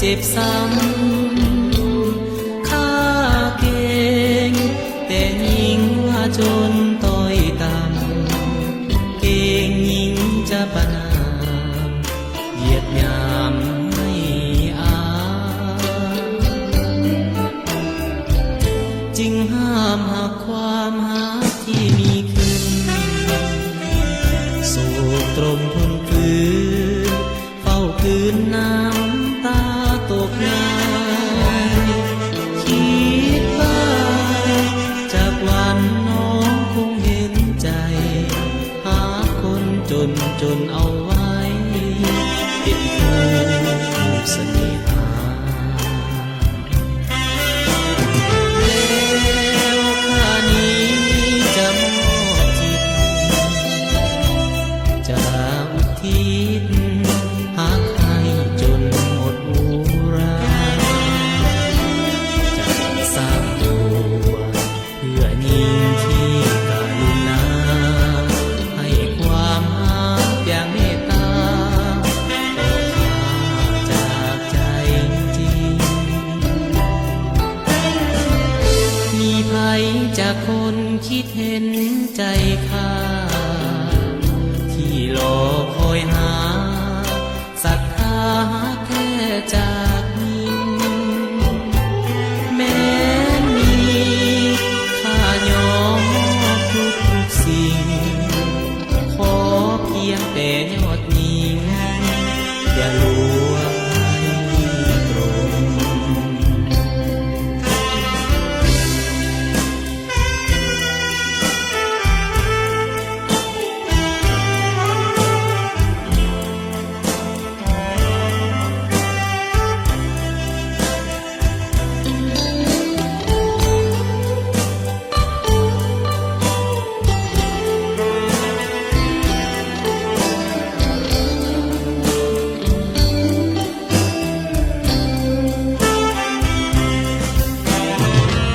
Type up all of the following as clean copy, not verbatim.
จ็บซ้ำข้าเก่งแต่ยิ่งว่าจนต้อยต่ำเก่งยิ่งจะประนามเหยียดหยามให้อาจึงห้ามหักความหักที่มีขึ้นสู่ตรงทนฝืนเฝ้าคืนน้ำตาตกในคิดว่าจากวันน้องคงเห็นใจหาคนจนเอาไว้เป็นคู่เสน่หาแล้วข้านี้จะมอบจิตจะอุทิศหาใครจนหมดอุราจะสร้างตัวเพื่อยิ่งที่กรุณาให้ความรักอย่างเมตตาต่อข้าจากใจจริงมีภัยจากคนคิดเห็นใจข้าที่รอคอยหาศรัทธาแค่จากนิ่งแม้มีข้ายอมมอบทุกสิ่งขอเพียงแต่ยอดยิ่งอย่าลวงให้ตรง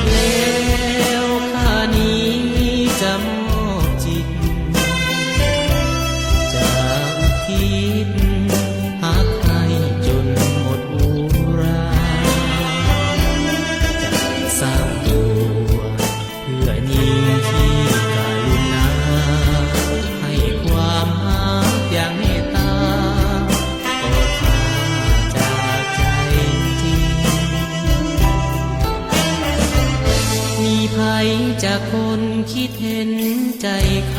แล้วข้านี้จะมอบจิตจะอุทิศหาใครจนหมดอุราจะสร้างตัวเพื่อยิ่งที่กรุณาให้ความรักอย่างเมตตาต่อข้าจากใจจริงมีภัยจากคนคิดเห็นใจข้า